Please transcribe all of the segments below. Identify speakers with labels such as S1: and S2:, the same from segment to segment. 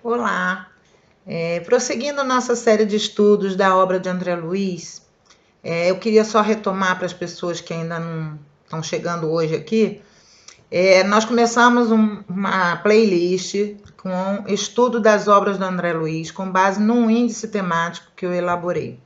S1: Olá! Prosseguindo nossa série de estudos da obra de André Luiz, eu queria só retomar para as pessoas que ainda não estão chegando hoje aqui. Nós começamos uma playlist com estudo das obras do André Luiz, com base num índice temático que eu elaborei.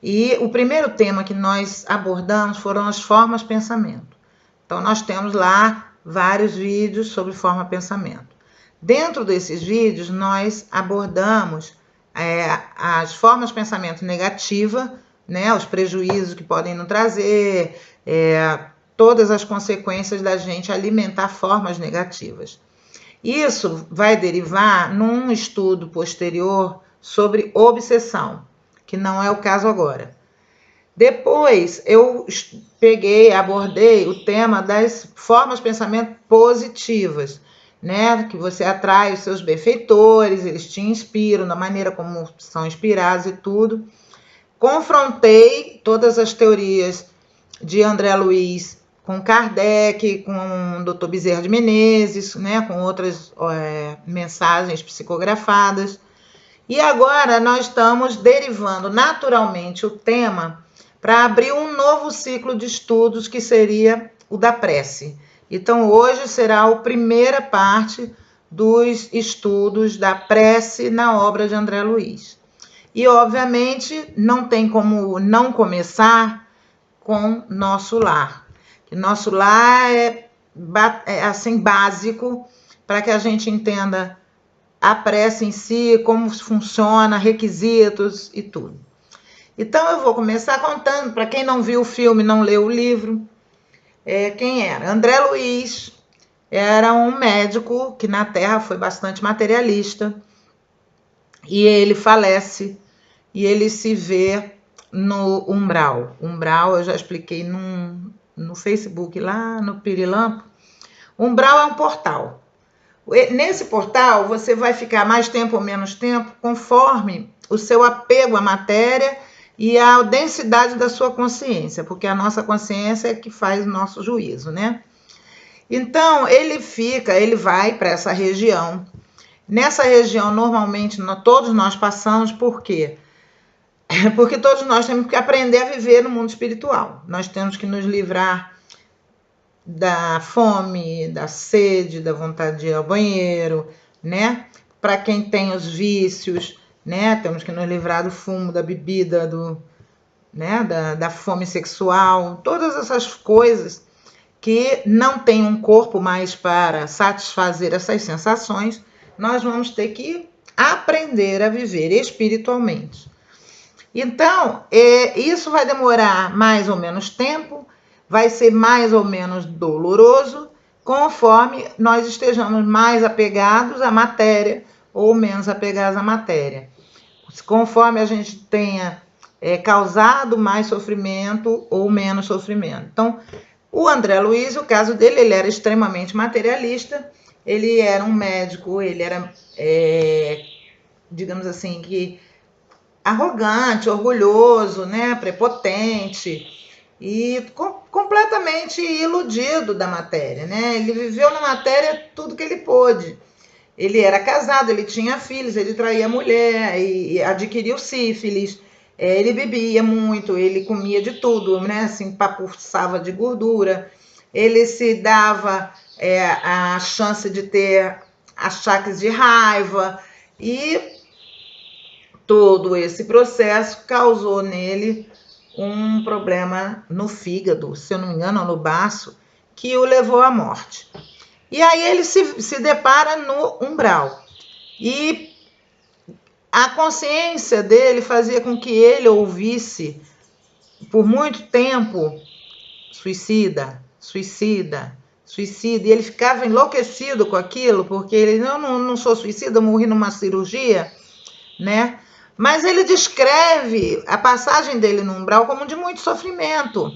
S1: E o primeiro tema que nós abordamos foram as formas-pensamento. Então, nós temos lá vários vídeos sobre forma-pensamento. Dentro desses vídeos, nós abordamos as formas de pensamento negativa, né, os prejuízos que podem nos trazer, todas as consequências da gente alimentar formas negativas. Isso vai derivar num estudo posterior sobre obsessão, que não é o caso agora. Depois, eu abordei o tema das formas de pensamento positivas, né? Que você atrai os seus benfeitores, eles te inspiram, da maneira como são inspirados e tudo. Confrontei todas as teorias de André Luiz com Kardec, com o Dr. Bezerra de Menezes, né? Com outras mensagens psicografadas. E agora nós estamos derivando naturalmente o tema para abrir um novo ciclo de estudos, que seria o da prece. Então, hoje será a primeira parte dos estudos da prece na obra de André Luiz. E, obviamente, não tem como não começar com Nosso Lar. Nosso Lar é assim, básico para que a gente entenda a prece em si, como funciona, requisitos e tudo. Então, eu vou começar contando, para quem não viu o filme, não leu o livro, quem era? André Luiz era um médico que na Terra foi bastante materialista, e ele falece, e ele se vê no umbral. Umbral eu já expliquei no Facebook, lá no Pirilampo. Umbral é um portal. Nesse portal, você vai ficar mais tempo ou menos tempo, conforme o seu apego à matéria e a densidade da sua consciência, porque a nossa consciência é que faz o nosso juízo, né? Então, ele vai para essa região. Nessa região, normalmente, todos nós passamos, por quê? Porque todos nós temos que aprender a viver no mundo espiritual. Nós temos que nos livrar da fome, da sede, da vontade de ir ao banheiro, né? Para quem tem os vícios, né? Temos que nos livrar do fumo, da bebida, da fome sexual, todas essas coisas que não tem um corpo mais para satisfazer essas sensações, nós vamos ter que aprender a viver espiritualmente. Então, isso vai demorar mais ou menos tempo, vai ser mais ou menos doloroso, conforme nós estejamos mais apegados à matéria ou menos apegados à matéria. Conforme a gente tenha causado mais sofrimento ou menos sofrimento. Então, o André Luiz, o caso dele, ele era extremamente materialista, ele era um médico, ele era, digamos assim, que arrogante, orgulhoso, né, prepotente e completamente iludido da matéria, né? Ele viveu na matéria tudo que ele pôde. Ele era casado, ele tinha filhos, ele traía mulher e adquiriu sífilis. Ele bebia muito, ele comia de tudo, né? Assim, papuçava de gordura. Ele se dava a chance de ter achaques de raiva, e todo esse processo causou nele um problema no fígado, se eu não me engano, no baço, que o levou à morte. E aí ele se depara no umbral. E a consciência dele fazia com que ele ouvisse por muito tempo suicida, suicida, suicida. E ele ficava enlouquecido com aquilo, porque ele, não sou suicida, eu morri numa cirurgia, né? Mas ele descreve a passagem dele no umbral como de muito sofrimento.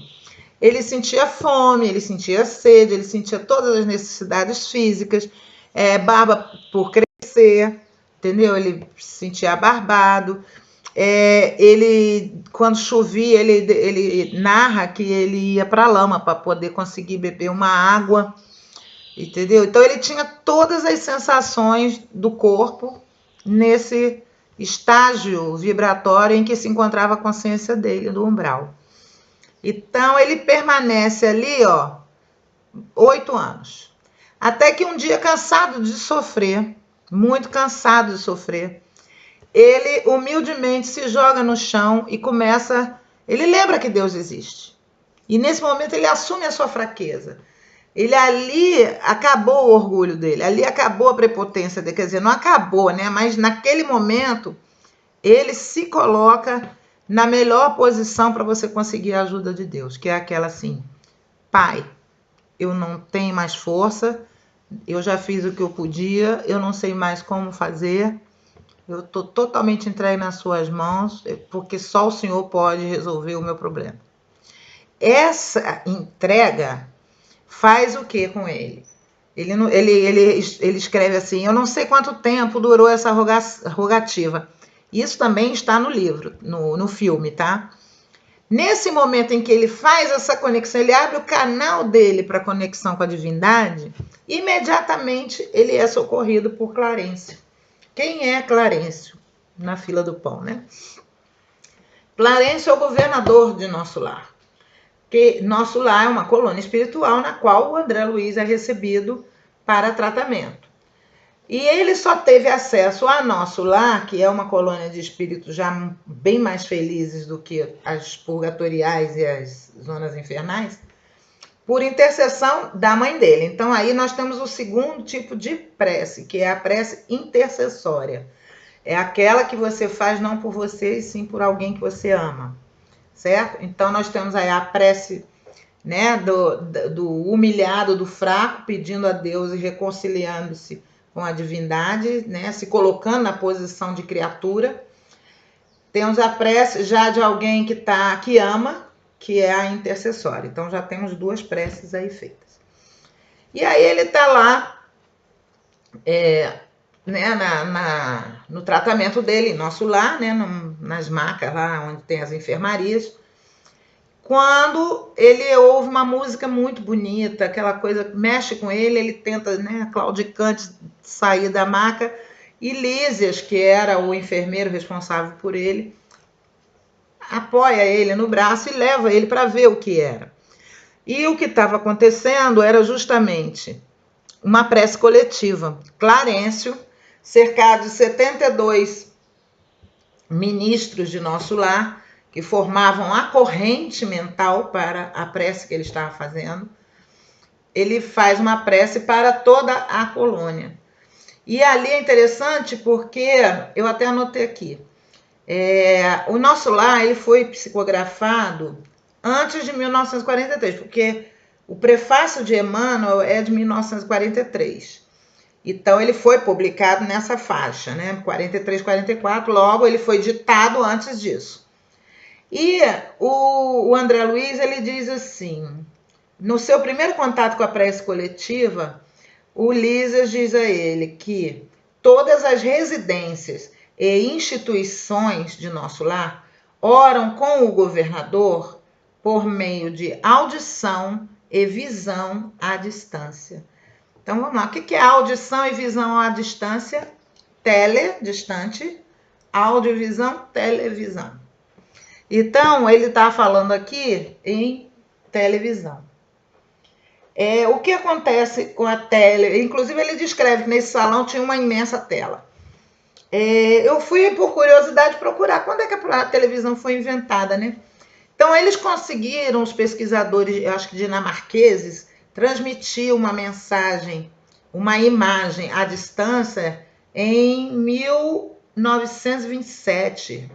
S1: Ele sentia fome, ele sentia sede, ele sentia todas as necessidades físicas, barba por crescer, entendeu? Ele se sentia abarbado. Ele, quando chovia, ele narra que ele ia para a lama para poder conseguir beber uma água. entendeu? Então ele tinha todas as sensações do corpo nesse estágio vibratório em que se encontrava a consciência dele, do umbral. Então ele permanece ali, ó, 8 anos. Até que um dia, cansado de sofrer, muito cansado de sofrer, ele humildemente se joga no chão e começa... Ele lembra que Deus existe. E nesse momento ele assume a sua fraqueza. Ele ali acabou o orgulho dele, ali acabou a prepotência dele, quer dizer, não acabou, né? Mas naquele momento ele se coloca na melhor posição para você conseguir a ajuda de Deus, que é aquela assim: Pai, eu não tenho mais força, eu já fiz o que eu podia, eu não sei mais como fazer, eu estou totalmente entregue nas suas mãos, porque só o Senhor pode resolver o meu problema. Essa entrega faz o que com ele? Ele escreve assim: eu não sei quanto tempo durou essa rogativa. Isso também está no livro, no filme, tá? Nesse momento em que ele faz essa conexão, ele abre o canal dele para conexão com a divindade, imediatamente ele é socorrido por Clarencio. Quem é Clarencio? Na fila do pão, né? Clarencio é o governador de Nosso Lar. Que Nosso Lar é uma colônia espiritual na qual o André Luiz é recebido para tratamento. E ele só teve acesso a Nosso Lar, que é uma colônia de espíritos já bem mais felizes do que as purgatoriais e as zonas infernais, por intercessão da mãe dele. Então aí nós temos o segundo tipo de prece, que é a prece intercessória. É aquela que você faz não por você, e sim por alguém que você ama. Certo? Então nós temos aí a prece, né, do humilhado, do fraco, pedindo a Deus e reconciliando-se com a divindade, né, se colocando na posição de criatura. Temos a prece já de alguém que ama, que é a intercessória. Então já temos 2 preces aí feitas. E aí ele está lá, né, no tratamento dele, em Nosso Lar, né, nas macas lá onde tem as enfermarias, quando ele ouve uma música muito bonita, aquela coisa mexe com ele, ele tenta, né, claudicante, sair da maca, e Lísias, que era o enfermeiro responsável por ele, apoia ele no braço e leva ele para ver o que era. E o que estava acontecendo era justamente uma prece coletiva. Clarencio, cercado de 72 ministros de Nosso Lar, que formavam a corrente mental para a prece que ele estava fazendo, ele faz uma prece para toda a colônia. E ali é interessante porque, eu até anotei aqui, o Nosso Lar ele foi psicografado antes de 1943, porque o prefácio de Emmanuel é de 1943. Então ele foi publicado nessa faixa, né? 43, 44, logo ele foi ditado antes disso. E o André Luiz, ele diz assim, no seu primeiro contato com a prece coletiva, o Lísias diz a ele que todas as residências e instituições de Nosso Lar oram com o governador por meio de audição e visão à distância. Então vamos lá, o que é audição e visão à distância? Tele, distante, audiovisão, televisão. Então, ele está falando aqui em televisão. O que acontece com a tele? Inclusive, ele descreve que nesse salão tinha uma imensa tela. Eu fui, por curiosidade, procurar quando é que a televisão foi inventada, né? Então, eles conseguiram, os pesquisadores, eu acho que dinamarqueses, transmitir uma mensagem, uma imagem à distância em 1927.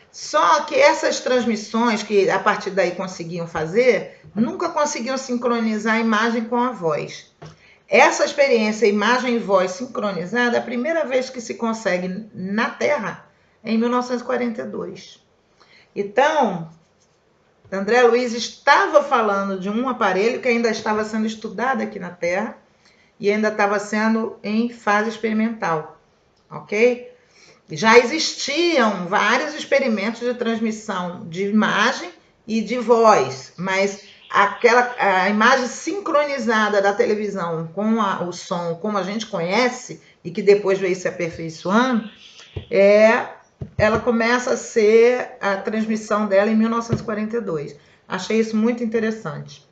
S1: Só que essas transmissões que a partir daí conseguiam fazer, nunca conseguiam sincronizar a imagem com a voz. Essa experiência, imagem e voz sincronizada, é a primeira vez que se consegue na Terra é em 1942. Então, André Luiz estava falando de um aparelho que ainda estava sendo estudado aqui na Terra e ainda estava sendo em fase experimental, ok? Já existiam vários experimentos de transmissão de imagem e de voz, mas a imagem sincronizada da televisão com o som como a gente conhece e que depois veio se aperfeiçoando, ela começa a ser a transmissão dela em 1942. Achei isso muito interessante.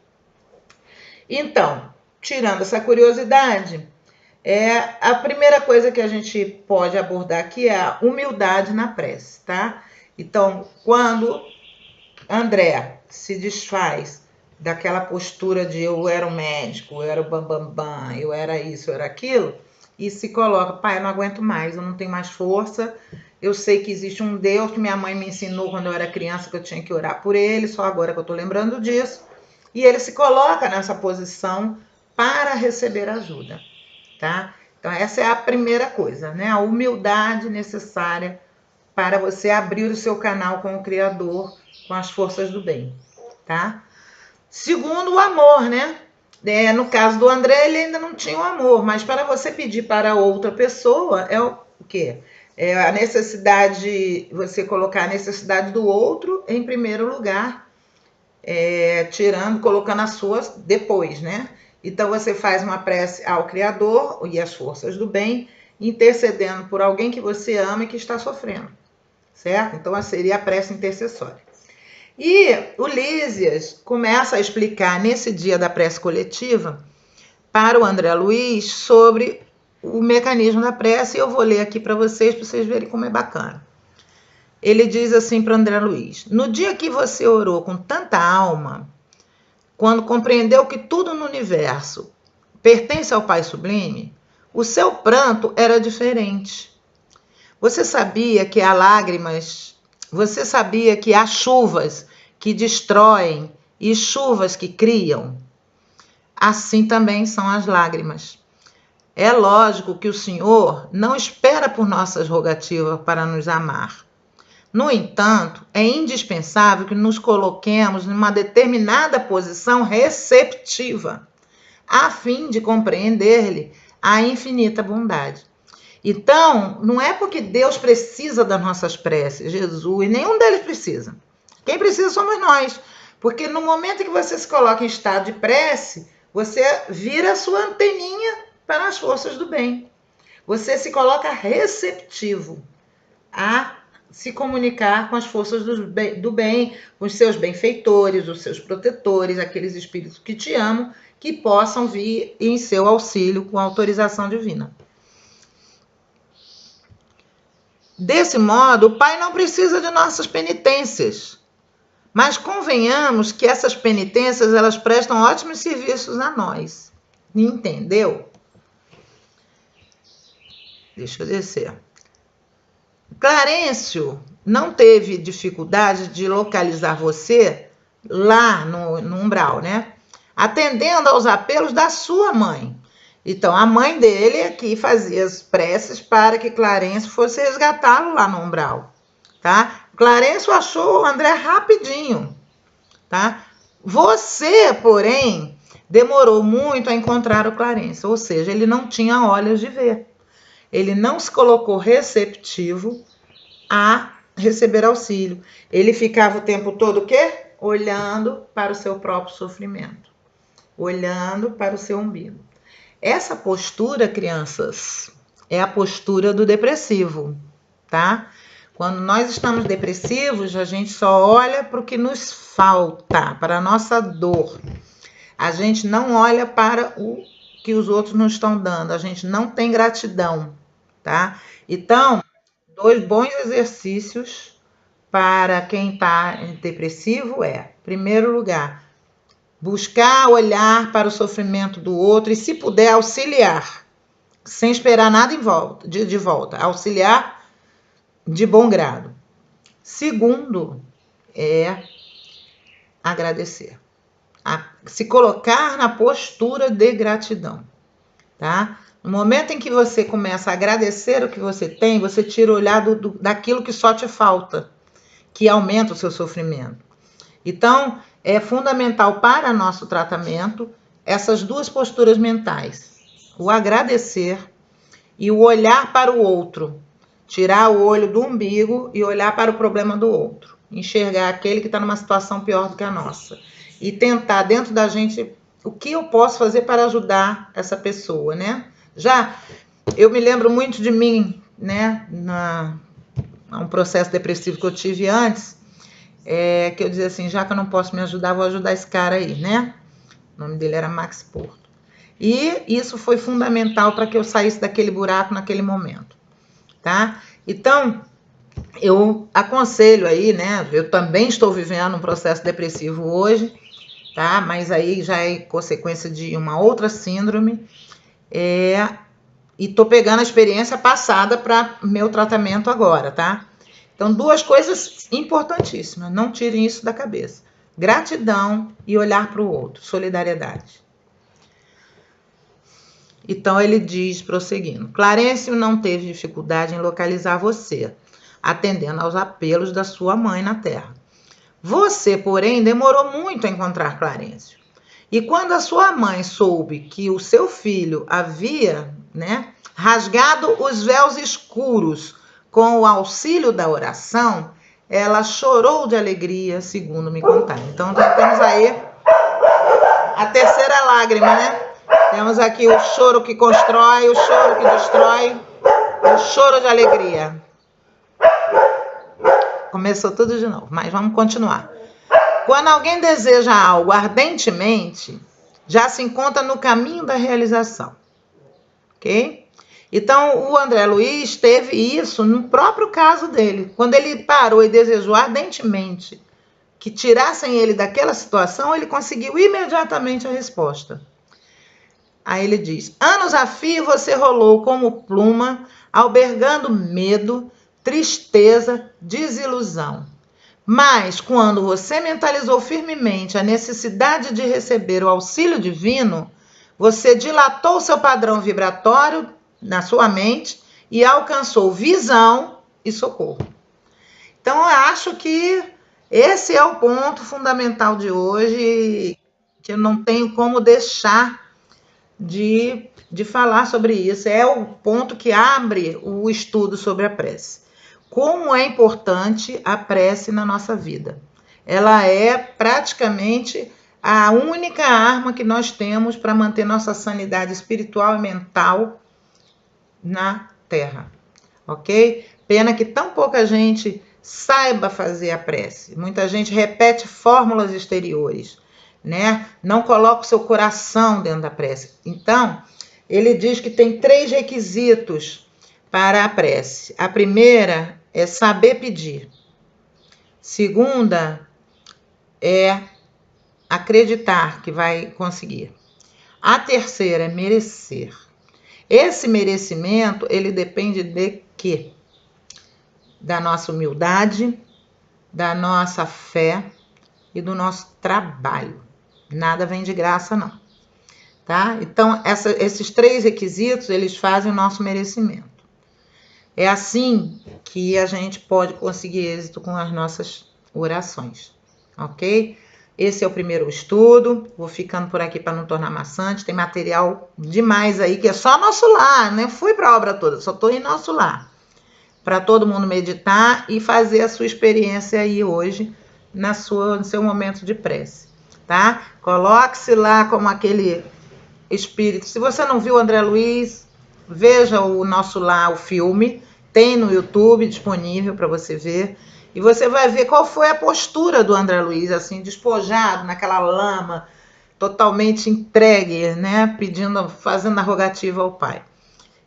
S1: Então, tirando essa curiosidade, a primeira coisa que a gente pode abordar aqui é a humildade na prece, tá? Então, quando André se desfaz daquela postura de eu era o médico, eu era o bambambam, eu era isso, eu era aquilo, e se coloca, pai, eu não aguento mais, eu não tenho mais força, eu sei que existe um Deus que minha mãe me ensinou quando eu era criança que eu tinha que orar por ele, só agora que eu estou lembrando disso, e ele se coloca nessa posição para receber ajuda, tá? Então essa é a primeira coisa, né? A humildade necessária para você abrir o seu canal com o Criador, com as forças do bem, tá? Segundo, o amor, né? No caso do André, ele ainda não tinha o amor, mas para você pedir para outra pessoa é o quê? É a necessidade, você colocar a necessidade do outro em primeiro lugar, colocando as suas depois, né? Então você faz uma prece ao Criador e às forças do bem, intercedendo por alguém que você ama e que está sofrendo, certo? Então seria a prece intercessória. E o Lísias começa a explicar nesse dia da prece coletiva para o André Luiz sobre o mecanismo da prece, e eu vou ler aqui para vocês verem como é bacana. Ele diz assim para André Luiz: no dia que você orou com tanta alma, quando compreendeu que tudo no universo pertence ao Pai Sublime, o seu pranto era diferente. Você sabia que há lágrimas, você sabia que há chuvas que destroem e chuvas que criam? Assim também são as lágrimas. É lógico que o Senhor não espera por nossas rogativas para nos amar. No entanto, é indispensável que nos coloquemos numa determinada posição receptiva, a fim de compreender-lhe a infinita bondade. Então, não é porque Deus precisa das nossas preces, Jesus, nenhum deles precisa. Quem precisa somos nós. Porque no momento que você se coloca em estado de prece, você vira a sua anteninha para as forças do bem. Você se coloca receptivo a se comunicar com as forças do bem, com os seus benfeitores, os seus protetores, aqueles espíritos que te amam, que possam vir em seu auxílio com autorização divina. Desse modo, o Pai não precisa de nossas penitências. Mas convenhamos que essas penitências, elas prestam ótimos serviços a nós. Entendeu? Deixa eu descer. Clarencio não teve dificuldade de localizar você lá no umbral, né? Atendendo aos apelos da sua mãe. Então, a mãe dele aqui fazia as preces para que Clarencio fosse resgatá-lo lá no umbral, tá? Clarencio achou o André rapidinho, tá? Você, porém, demorou muito a encontrar o Clarencio, ou seja, ele não tinha olhos de ver. Ele não se colocou receptivo a receber auxílio. Ele ficava o tempo todo o quê? Olhando para o seu próprio sofrimento, olhando para o seu umbigo. Essa postura, crianças, é a postura do depressivo, tá? Quando nós estamos depressivos, a gente só olha para o que nos falta, para a nossa dor. A gente não olha para o que os outros nos estão dando, a gente não tem gratidão, tá? Então, 2 bons exercícios para quem está depressivo é, em primeiro lugar, buscar olhar para o sofrimento do outro e, se puder, auxiliar, sem esperar nada de volta, auxiliar de bom grado. Segundo, é agradecer, se colocar na postura de gratidão, tá? No momento em que você começa a agradecer o que você tem, você tira o olhar daquilo que só te falta, que aumenta o seu sofrimento. Então, é fundamental para nosso tratamento essas 2 posturas mentais, o agradecer e o olhar para o outro, tirar o olho do umbigo e olhar para o problema do outro, enxergar aquele que está numa situação pior do que a nossa. e tentar dentro da gente o que eu posso fazer para ajudar essa pessoa, né? Já eu me lembro muito de mim, né? Um processo depressivo que eu tive antes, que eu dizia assim, já que eu não posso me ajudar, vou ajudar esse cara aí, né? O nome dele era Max Porto. E isso foi fundamental para que eu saísse daquele buraco naquele momento, tá? Então, eu aconselho aí, né? Eu também estou vivendo um processo depressivo hoje, tá? Mas aí já é consequência de uma outra síndrome, e tô pegando a experiência passada para meu tratamento agora, tá? Então, duas coisas importantíssimas, não tirem isso da cabeça: gratidão e olhar para o outro, solidariedade. Então ele diz, prosseguindo: Clarencio não teve dificuldade em localizar você, atendendo aos apelos da sua mãe na terra. Você, porém, demorou muito a encontrar Clarencio. E quando a sua mãe soube que o seu filho havia, né, rasgado os véus escuros com o auxílio da oração, ela chorou de alegria, segundo me contaram. Então já temos aí a terceira lágrima, né? Temos aqui o choro que constrói, o choro que destrói, o choro de alegria. Começou tudo de novo, mas vamos continuar. Quando alguém deseja algo ardentemente, já se encontra no caminho da realização. Ok? Então, o André Luiz teve isso no próprio caso dele. Quando ele parou e desejou ardentemente que tirassem ele daquela situação, ele conseguiu imediatamente a resposta. Aí ele diz: anos a fio você rolou como pluma, albergando medo, tristeza, desilusão. Mas, quando você mentalizou firmemente a necessidade de receber o auxílio divino, você dilatou seu padrão vibratório na sua mente e alcançou visão e socorro. Então, eu acho que esse é o ponto fundamental de hoje, que eu não tenho como deixar de falar sobre isso. É o ponto que abre o estudo sobre a prece. Como é importante a prece na nossa vida. Ela é praticamente a única arma que nós temos para manter nossa sanidade espiritual e mental na Terra, ok? Pena que tão pouca gente saiba fazer a prece. Muita gente repete fórmulas exteriores, né? Não coloca o seu coração dentro da prece. Então, ele diz que tem 3 requisitos para a prece. A primeira é saber pedir. Segunda é acreditar que vai conseguir. A terceira é merecer. Esse merecimento, ele depende de quê? Da nossa humildade, da nossa fé e do nosso trabalho. Nada vem de graça, não. Tá? Então, esses 3 requisitos, eles fazem o nosso merecimento. É assim que a gente pode conseguir êxito com as nossas orações, ok? Esse é o primeiro estudo. Vou ficando por aqui para não tornar maçante. Tem material demais aí, que é só nosso lar, né? Fui para a obra toda, só estou em nosso lar. Para todo mundo meditar e fazer a sua experiência aí hoje, no seu momento de prece, tá? Coloque-se lá como aquele espírito. Se você não viu o André Luiz, veja o nosso lar, o filme. Tem no YouTube disponível para você ver. E você vai ver qual foi a postura do André Luiz, assim, despojado naquela lama, totalmente entregue, né? Fazendo a rogativa ao Pai.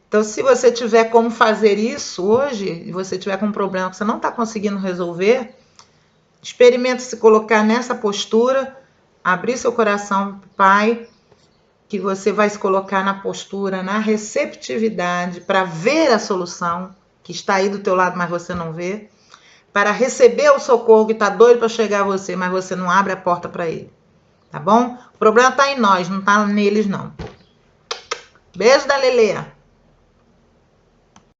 S1: Então, se você tiver como fazer isso hoje, e você tiver com um problema que você não está conseguindo resolver, experimente se colocar nessa postura, abrir seu coração para o Pai, que você vai se colocar na postura, na receptividade, para ver a solução que está aí do teu lado, mas você não vê, para receber o socorro que está doido para chegar a você, mas você não abre a porta para ele. Tá bom? O problema está em nós, não está neles, não. Beijo da Lelê.